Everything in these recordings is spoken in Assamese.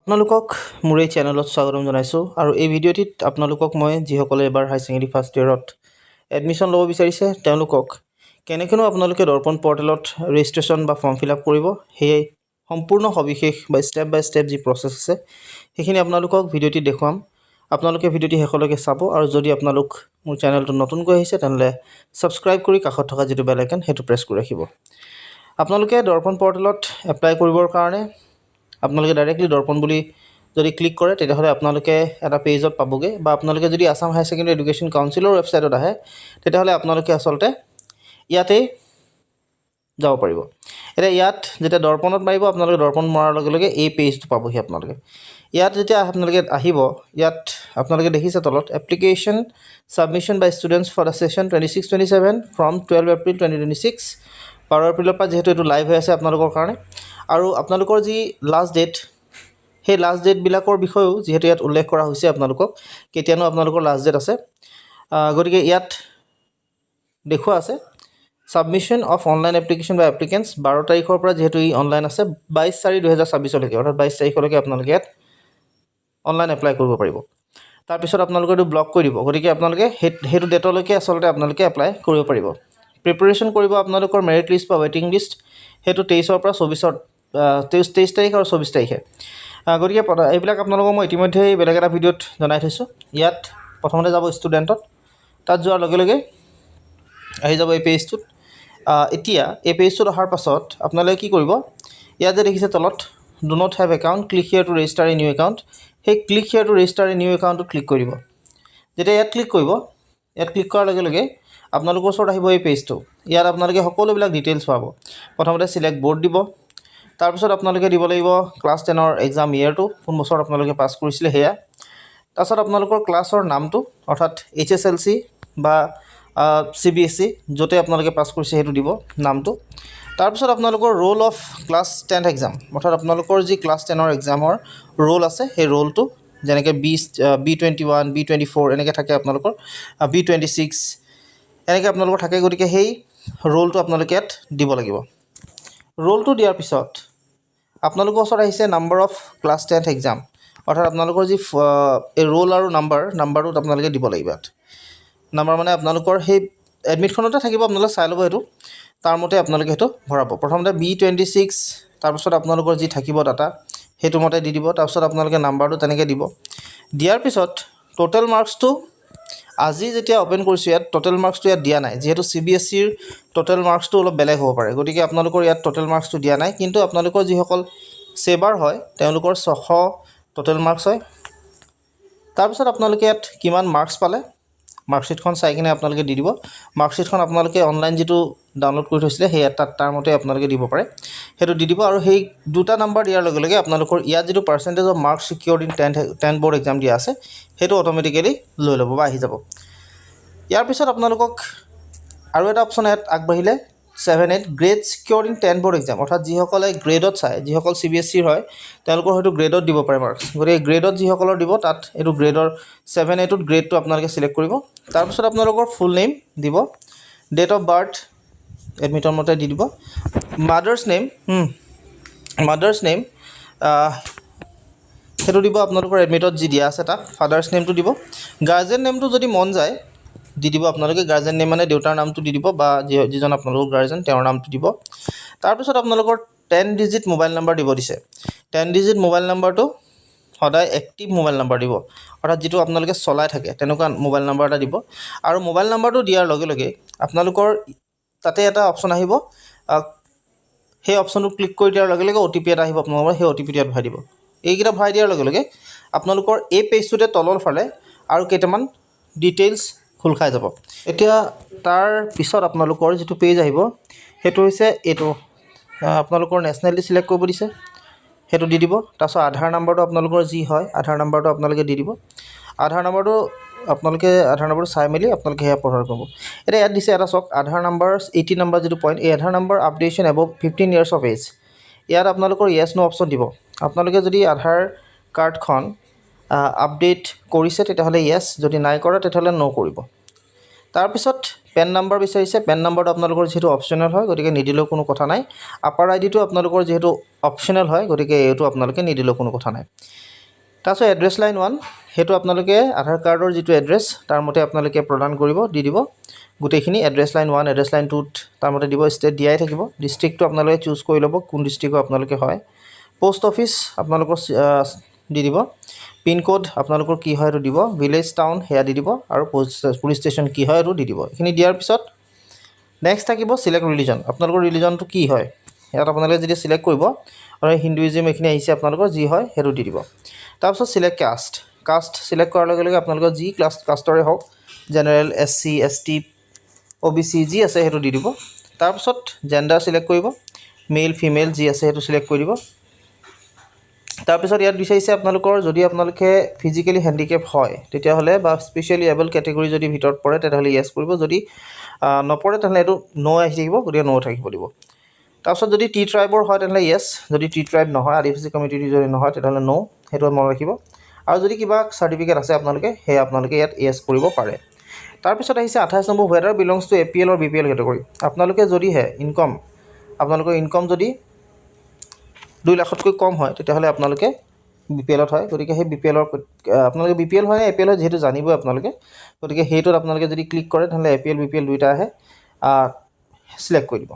আপোনালোকক মোৰ এই চেনেলত স্বাগতম জনাইছোঁ আৰু এই ভিডিঅ'টিত আপোনালোকক মই যিসকলে এবাৰ হাই ছেকেণ্ডেৰী ফাৰ্ষ্ট ইয়েৰত এডমিশ্যন ল'ব বিচাৰিছে তেওঁলোকক কেনেকৈনো আপোনালোকে দৰ্পণ পৰ্টেলত ৰেজিষ্ট্ৰেশ্যন বা ফৰ্ম ফিল আপ কৰিব সেই সম্পূৰ্ণ সবিশেষ বা ষ্টেপ বাই ষ্টেপ যি প্ৰচেছ আছে সেইখিনি আপোনালোকক ভিডিঅ'টিত দেখুৱাম। আপোনালোকে ভিডিঅ'টি শেষলৈকে চাব আৰু যদি আপোনালোক মোৰ চেনেলটো নতুনকৈ আহিছে তেনেহ'লে ছাবস্ক্ৰাইব কৰি কাষত থকা যিটো বেল আইকন সেইটো প্ৰেছ কৰি ৰাখিব। আপোনালোকে দৰ্পণ পৰ্টেলত এপ্লাই কৰিবৰ কাৰণে আপোনালোকে ডাইৰেক্টলি দৰ্পণ বুলি যদি ক্লিক কৰে তেতিয়াহ'লে আপোনালোকে এটা পেজত পাবগৈ বা আপোনালোকে যদি আসাম হাই ছেকেণ্ডেৰী এডুকেশ্যন কাউন্সিলৰ ৱেবছাইটত আহে তেতিয়াহ'লে আপোনালোকে আচলতে ইয়াতেই যাব পাৰিব। এতিয়া ইয়াত যেতিয়া দৰ্পণত মাৰিব আপোনালোকে দৰ্পণ মৰাৰ লগে লগে এই পেজটো পাবহি। আপোনালোকে ইয়াত যেতিয়া আপোনালোকে আহিব ইয়াত আপোনালোকে দেখিছে তলত application submission by students for the session 26-27 from 12 April 2026 12 এপ্ৰিলৰ পৰা যিহেতু এইটো লাইভ হৈ আছে আপোনালোকৰ কাৰণে আৰু আপোনালোকৰ যি লাষ্ট ডেট সেই লাষ্ট ডেটবিলাকৰ বিষয়েও যিহেতু ইয়াত উল্লেখ কৰা হৈছে আপোনালোকক কেতিয়ানো আপোনালোকৰ লাষ্ট ডেট আছে। গতিকে ইয়াত দেখুওৱা আছে ছাবমিশ্যন অফ অনলাইন এপ্লিকেশ্যন বাই এপ্লিকেণ্টছ 12 তাৰিখৰ পৰা যিহেতু ই অনলাইন আছে 22/4/2026লৈকে অৰ্থাৎ 22 তাৰিখলৈকে আপোনালোকে ইয়াত অনলাইন এপ্লাই কৰিব পাৰিব। তাৰপিছত আপোনালোকে এইটো ব্লক কৰি দিব। গতিকে আপোনালোকে সেইটো ডেটলৈকে আচলতে আপোনালোকে এপ্লাই কৰিব পাৰিব। প্ৰিপেৰেশ্যন কৰিব আপোনালোকৰ মেৰিট লিষ্ট বা ৱেইটিং লিষ্ট সেইটো 23 পৰা 24 23 তাৰিখ আৰু 24 তাৰিখে। গতিকে এইবিলাক আপোনালোকক মই ইতিমধ্যেই বেলেগ এটা ভিডিঅ'ত জনাই থৈছোঁ। ইয়াত প্ৰথমতে যাব ষ্টুডেণ্টত, তাত যোৱাৰ লগে লগে আহি যাব এই পেজটোত। এতিয়া এই পেজটোত অহাৰ পাছত আপোনালোকে কি কৰিব, ইয়াত যে দেখিছে তলত do not have account click here to register a new account, সেই click here to register a new একাউণ্টত ক্লিক কৰি দিব। যেতিয়া ইয়াত ক্লিক কৰিব, ইয়াত ক্লিক কৰাৰ লগে লগে আপোনালোকৰ ওচৰত আহিব এই পেজটো। ইয়াত আপোনালোকে সকলোবিলাক ডিটেইলছ পাব। প্ৰথমতে চিলেক্ট বৰ্ড দিব, তাৰপিছত আপোনালোকে দিব লাগিব ক্লাছ 10ৰ এক্সাম ইয়েৰটো, কোন বছৰ আপোনালোকে পাছ কৰিছিলে সেয়া। তাৰপিছত আপোনালোকৰ ক্লাছৰ নামটো অৰ্থাৎ HSLC বা CBSE য'তে আপোনালোকে পাছ কৰিছে সেইটো দিব নামটো। তাৰপিছত আপোনালোকৰ ৰোল অফ ক্লাছ 10 এক্সাম অৰ্থাৎ আপোনালোকৰ যি ক্লাছ 10ৰ এক্সামৰ ৰোল আছে সেই ৰোলটো, যেনেকৈ B21, B24 এনেকৈ থাকে আপোনালোকৰ, B26 এনেকৈ আপোনালোকৰ থাকে। গতিকে সেই ৰোলটো আপোনালোকে ইয়াত দিব লাগিব। ৰোলটো দিয়াৰ পিছত আপোনালোকৰ ওচৰত আহিছে নাম্বাৰ অফ ক্লাছ 10 এক্সাম অৰ্থাৎ আপোনালোকৰ যি এই ৰোল আৰু নাম্বাৰটোত আপোনালোকে দিব লাগিব। ইয়াত নাম্বাৰ মানে আপোনালোকৰ সেই এডমিটখনতে থাকিব, আপোনালোকে চাই ল'ব সেইটো, তাৰ মতে আপোনালোকে সেইটো ভৰাব। প্ৰথমতে B26 তাৰপিছত আপোনালোকৰ যি থাকিব ডাটা সেইটো মতে দি দিব। তাৰপিছত আপোনালোকে নাম্বাৰটো তেনেকৈ দিব। দিয়াৰ পিছত টোটেল মাৰ্কছটো আজি যেতিয়া অ'পেন কৰিছোঁ ইয়াত টোটেল মাৰ্কছটো ইয়াত দিয়া নাই, যিহেতু CBSEৰ টোটেল মাৰ্কছটো অলপ বেলেগ হ'ব পাৰে। গতিকে আপোনালোকৰ ইয়াত টোটেল মাৰ্কছটো দিয়া নাই, কিন্তু আপোনালোকৰ যিসকল চেবাৰ হয় তেওঁলোকৰ 600 টোটেল মাৰ্কছ হয়। তাৰপিছত আপোনালোকে ইয়াত কিমান মাৰ্কছ পালে মাৰ্কশ্বিটখন চাই কিনে আপোনালোকে দি দিব। মাৰ্কশ্বিটখন আপোনালোকে অনলাইন যিটো ডাউনলোড কৰি থৈছিলে সেই তাৰ মতে আপোনালোকে দিব পাৰে, সেইটো দি দিব। আৰু সেই দুটা নাম্বাৰ দিয়াৰ লগে লগে আপোনালোকৰ ইয়াত যিটো percentage of marks secured in 10 board exam দিয়া আছে সেইটো অট'মেটিকেলি লৈ ল'ব বা আহি যাব। ইয়াৰ পিছত আপোনালোকক আৰু এটা অপশ্যন ইয়াত আগবাঢ়িলে 7-8 grade secured in 10 board exam অৰ্থাৎ যিসকলে গ্ৰেডত চায়, যিসকল CBSEৰ হয় তেওঁলোকৰ হয়তো গ্ৰেডত দিব পাৰে মাৰ্কছ। গতিকে গ্ৰেডত যিসকলৰ দিব তাত এইটো গ্ৰেডৰ 7-8ত গ্ৰেডটো আপোনালোকে চিলেক্ট কৰিব। তাৰপিছত আপোনালোকৰ ফুল নেম দিব, ডেট অফ বাৰ্থ এডমিটৰ মতে দি দিব, মাদাৰ্ছ নেম সেইটো দিব আপোনালোকৰ এডমিটত যি দিয়া আছে তাত, ফাদাৰ্ছ নেমটো দিব। গাৰ্জেন নেমটো যদি মন যায় দি দিব আপোনালোকে, গাৰ্জেন নেম মানে দেউতাৰ নামটো দি দিব বা যিজন আপোনালোকৰ গাৰ্জেন তেওঁৰ নামটো দিব। তাৰপিছত আপোনালোকৰ 10 ডিজিট মোবাইল নাম্বাৰ দিব দিছে। 10 ডিজিট মোবাইল নাম্বাৰটো সদায় এক্টিভ মোবাইল নাম্বাৰ দিব অৰ্থাৎ যিটো আপোনালোকে চলাই থাকে তেনেকুৱা মোবাইল নাম্বাৰ এটা দিব। আৰু মোবাইল নাম্বাৰটো দিয়াৰ লগে লগে আপোনালোকৰ তাতে এটা অপশ্যন আহিব, সেই অপশ্যনটো ক্লিক কৰি দিয়াৰ লগে লগে OTP এটা আহিব আপোনালোকৰ, সেই OTP ইয়াত ভৰাই দিব। এইকেইটা ভৰাই দিয়াৰ লগে লগে আপোনালোকৰ এই পেজটোতে তলৰ ফালে আৰু কেইটামান ডিটেইলছ খোল খাই যাব। এতিয়া তাৰ পিছত আপোনালোকৰ যিটো পেজ আহিব সেইটো হৈছে এইটো, আপোনালোকৰ নেশ্যনেলিটি চিলেক্ট কৰিব দিছে সেইটো দি দিব। তাৰপিছত আধাৰ নাম্বাৰটো আপোনালোকৰ যি হয় আধাৰ নাম্বাৰটো আপোনালোকে দি দিব। আধাৰ নাম্বাৰটো চাই মেলি আপোনালোকে সেয়া প্ৰদান কৰিব। এতিয়া ইয়াত দিছে এটা চাওক, আধাৰ নাম্বাৰ 80 নাম্বাৰ যিটো পইণ্ট, এই Aadhaar number updation above 15 years of age. ইয়াত আপোনালোকৰ য়েছ নো অপশ্যন দিব। আপোনালোকে যদি আধাৰ কাৰ্ডখন আপডেট কৰিছে তেতিয়াহ'লে য়েছ, যদি নাই কৰা তেতিয়াহ'লে ন' কৰিব। তাৰপিছত পেন নাম্বাৰ বিচাৰিছে, পেন নাম্বাৰটো আপোনালোকৰ যিহেতু অপশ্যনেল হয় গতিকে নিদিলেও কোনো কথা নাই। আপাৰ আইডিটো আপোনালোকৰ যিহেতু অপশ্যনেল হয় গতিকে এইটো আপোনালোকে নিদিলেও কোনো কথা নাই। তাৰপিছত এড্ৰেছ লাইন 1 সেইটো আপোনালোকে আধাৰ কাৰ্ডৰ যিটো এড্ৰেছ তাৰ মতে আপোনালোকে প্ৰদান কৰিব, দি দিব গোটেইখিনি। এড্ৰেছ লাইন 1 এড্ৰেছ লাইন 2 তাৰ মতে দিব, ষ্টেট দিয়াই থাকিব। ডিষ্ট্ৰিক্টটো আপোনালোকে চুজ কৰি ল'ব কোন ডিষ্ট্ৰিক্টৰ আপোনালোকে হয়। পোষ্ট অফিচ আপোনালোকৰ দি দিব। পিনক'ড আপোনালোকৰ কি হয় এইটো দিব, ভিলেজ টাউন সেয়া দি দিব, আৰু পুলিচ ষ্টেচন কি হয় এইটো দি দিব। এইখিনি দিয়াৰ পিছত নেক্সট থাকিব চিলেক্ট ৰিলিজন। আপোনালোকৰ ৰিলিজনটো কি হয় ইয়াত আপোনালোকে যেতিয়া চিলেক্ট কৰিব, আৰু হিন্দুইজিম এইখিনি আহিছে আপোনালোকৰ যি হয় সেইটো দি দিব। তাৰপিছত চিলেক্ট কাষ্ট চিলেক্ট কৰাৰ লগে লগে আপোনালোকৰ যি কাষ্টৰে হওক, জেনেৰেল, SC ST OBC যি আছে সেইটো দি দিব। তাৰপিছত জেণ্ডাৰ চিলেক্ট কৰিব, মেল ফিমেল যি আছে সেইটো চিলেক্ট কৰি দিব। তাৰপিছত ইয়াত বিচাৰিছে আপোনালোকৰ যদি আপোনালোকে ফিজিকেলি হেণ্ডিকেপ হয় তেতিয়াহ'লে বা স্পেচিয়েলি এবল কেটেগৰী যদি ভিতৰত পৰে তেতিয়াহ'লে য়েছ কৰিব, যদি নপৰে তেনেহ'লে এইটো ন' আহি থাকিব গতিকে ন' থাকিব দিব। তাৰপিছত যদি টি ট্ৰাইবৰ হয় তেনেহ'লে য়েছ, যদি টি ট্ৰাইব নহয় আদিবাসী কমিউনিটি যদি নহয় তেতিয়াহ'লে ন' সেইটো মনত ৰাখিব। আৰু যদি কিবা চাৰ্টিফিকেট আছে আপোনালোকে সেয়া আপোনালোকে ইয়াত য়েছ কৰিব পাৰে। তাৰপিছত আহিছে 28 number, weather belongs two APL or BPL category. আপোনালোকে যদিহে আপোনালোকৰ ইনকম যদি 2 লাখতকৈ কম হয় তেতিয়াহ'লে আপোনালোকে BPLত হয়। গতিকে সেই BPLৰ আপোনালোকে BPL হয় নে APL হয় যিহেতু জানিবই আপোনালোকে, গতিকে সেইটোত আপোনালোকে যদি ক্লিক কৰে তেনেহ'লে APL BPL দুইটা আহে, চিলেক্ট কৰি দিব।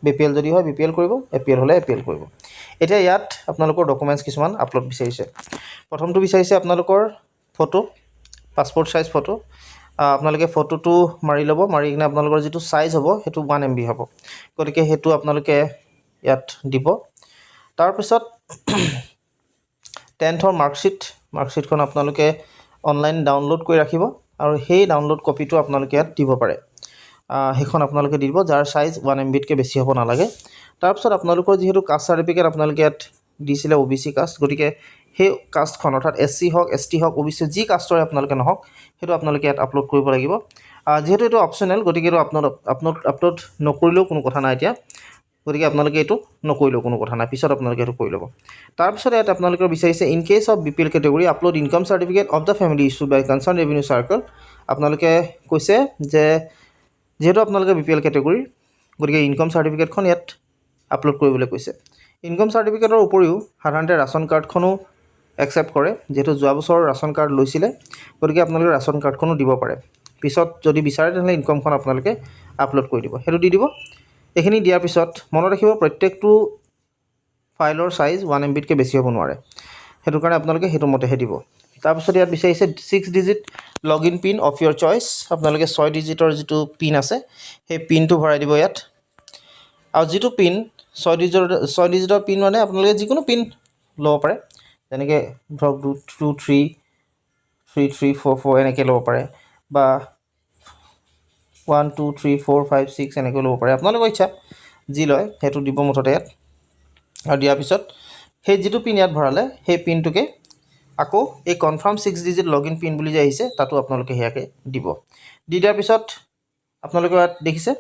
BPL যদি হয় BPL কৰিব, APL হ'লে APL কৰিব। এতিয়া ইয়াত আপোনালোকৰ ডকুমেণ্টছ কিছুমান আপলোড বিচাৰিছে। প্ৰথমটো বিচাৰিছে আপোনালোকৰ ফটো, পাছপৰ্ট চাইজ ফটো। আপোনালোকে ফটোটো মাৰি ল'ব, মাৰি কিনে আপোনালোকৰ যিটো চাইজ হ'ব সেইটো 1 MB হ'ব, গতিকে সেইটো আপোনালোকে ইয়াত দিব। তাৰপিছত 10th মাৰ্কশ্বিটখন আপোনালোকে অনলাইন ডাউনলোড কৰি ৰাখিব, আৰু সেই ডাউনলোড কপিটো আপোনালোকে ইয়াত দিব পাৰে। সেইখন আপোনালোকে দি দিব, যাৰ চাইজ 1 MBতকৈ বেছি হ'ব নালাগে। তাৰপিছত আপোনালোকৰ যিহেতু কাষ্ট চাৰ্টিফিকেট আপোনালোকে ইয়াত দিছিলে OBC কাষ্ট, গতিকে সেই কাষ্টখন অৰ্থাৎ SC হওক ST হওক OBC যি কাষ্টৰে আপোনালোকে নহওক সেইটো আপোনালোকে ইয়াত আপলোড কৰিব লাগিব। যিহেতু এইটো অপশ্যনেল গতিকে এইটো আপলোড নকৰিলেও কোনো কথা নাই এতিয়া, গতিকে আপোনালোকে এইটো নকৰিলেও কোনো কথা নাই, পিছত আপোনালোকে এইটো কৰি ল'ব। তাৰপিছত ইয়াত আপোনালোকৰ বিচাৰিছে in case of BPL category upload income certificate of the family issued by concerned revenue circle. আপোনালোকে কৈছে যে যিহেতু আপোনালোকে BPL কেটেগৰী গতিকে ইনকাম চাৰ্টিফিকেটখন ইয়াত আপলোড কৰিবলৈ কৈছে। ইনকাম চাৰ্টিফিকেটৰ উপৰিও সাধাৰণতে ৰাচন কাৰ্ডখনো একচেপ্ট কৰে, যিহেতু যোৱা বছৰ ৰাচন কাৰ্ড লৈছিলে গতিকে আপোনালোকে ৰাচন কাৰ্ডখনো দিব পাৰে। পিছত যদি বিচাৰে তেনেহ'লে ইনকামখন আপোনালোকে আপলোড কৰি দিব, সেইটো দি দিব। এইখিনি দিয়াৰ পিছত মনত ৰাখিব প্ৰত্যেকটো ফাইলৰ চাইজ 1 MBতকৈ বেছি হ'ব নোৱাৰে, সেইটো কাৰণে আপোনালোকে সেইটো মতেহে দিব। তাৰপিছত ইয়াত বিচাৰিছে 6 digit login pin of your choice. আপোনালোকে 6 ডিজিটৰ যিটো পিন আছে সেই পিনটো ভৰাই দিব ইয়াত। আৰু যিটো পিন 6 ডিজিটৰ পিন মানে আপোনালোকে যিকোনো পিন ল'ব পাৰে, যেনেকৈ ধৰক 2 3 3 3 4 4 এনেকৈ ল'ব পাৰে, বা 1 2 3 4 5 6 এনেকৈ ল'ব পাৰে, আপোনালোকৰ ইচ্ছা যি লয় সেইটো দিব মুঠতে ইয়াত। আৰু দিয়াৰ পিছত সেই যিটো পিন ইয়াত ভৰালে সেই পিনটোকে আকৌ এই কনফাৰ্ম 6 ডিজিট লগইন পিন বুলি যে আহিছে তাতো আপোনালোকে সেয়াকৈ দিব। দি দিয়াৰ পিছত আপোনালোকে ইয়াত দেখিছে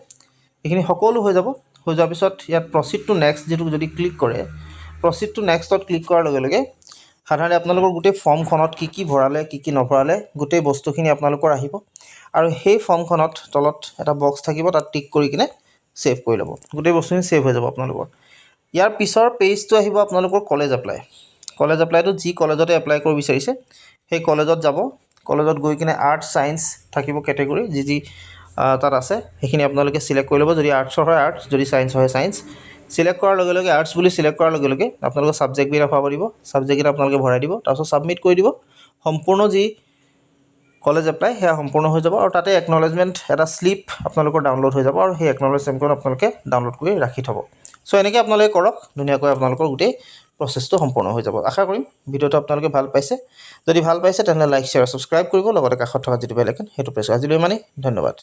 এইখিনি সকলো হৈ যাব। হৈ যোৱাৰ পিছত ইয়াত প্ৰচিড টু নেক্সট যিটো যদি ক্লিক কৰে, প্ৰচিড টু নেক্সটত ক্লিক কৰাৰ লগে লগে সাধাৰণতে আপোনালোকৰ গোটেই ফৰ্মখনত কি ভৰালে কি নভৰালে গোটেই বস্তুখিনি আপোনালোকৰ আহিব, আৰু সেই ফৰ্মখনত তলত এটা বক্স থাকিব, তাত টিক কৰি কিনে ছেভ কৰি ল'ব, গোটেই বস্তুখিনি ছেভ হৈ যাব আপোনালোকৰ। ইয়াৰ পিছৰ পেজটো আহিব আপোনালোকৰ কলেজ এপ্লাইটো যি কলেজতে এপ্লাই কৰিব বিচাৰিছে সেই কলেজত যাব। কলেজত গৈ কিনে আৰ্টছ ছায়েন্স থাকিব কেটেগৰী যি তাত আছে সেইখিনি আপোনালোকে চিলেক্ট কৰি ল'ব। যদি আৰ্টছৰ হয় আৰ্টছ, যদি ছায়েন্সৰ হয় ছায়েন্স। চিলেক্ট কৰাৰ লগে লগে আৰ্টছ বুলি চিলেক্ট কৰাৰ লগে লগে আপোনালোকৰ ছাবজেক্টবিলাক পাব দিব, ছাবজেক্টকেইটা আপোনালোকে ভৰাই দিব, তাৰপিছত ছাবমিট কৰি দিব। সম্পূৰ্ণ যি কলেজ এপ্লাই সেয়া সম্পূৰ্ণ হৈ যাব, আৰু তাতে একনলেজমেণ্ট এটা শ্লিপ আপোনালোকৰ ডাউনলোড হৈ যাব, আৰু সেই একনলেজমেণ্টখন আপোনালোকে ডাউনলোড কৰি ৰাখি থ'ব। চ' এনেকৈ আপোনালোকে কৰক, ধুনীয়াকৈ আপোনালোকৰ গোটেই প্ৰচেছটো সম্পূৰ্ণ হৈ যাব। আশা কৰিম ভিডিঅ'টো আপোনালোকে ভাল পাইছে। যদি ভাল পাইছে তেনেহ'লে লাইক শ্বেয়াৰ ছাবস্ক্ৰাইব কৰিব, লগতে কাষত থকা যিটো বেল আইকন সেইটো প্ৰেছ কৰিব। আজিলৈ ইমানেই, ধন্যবাদ।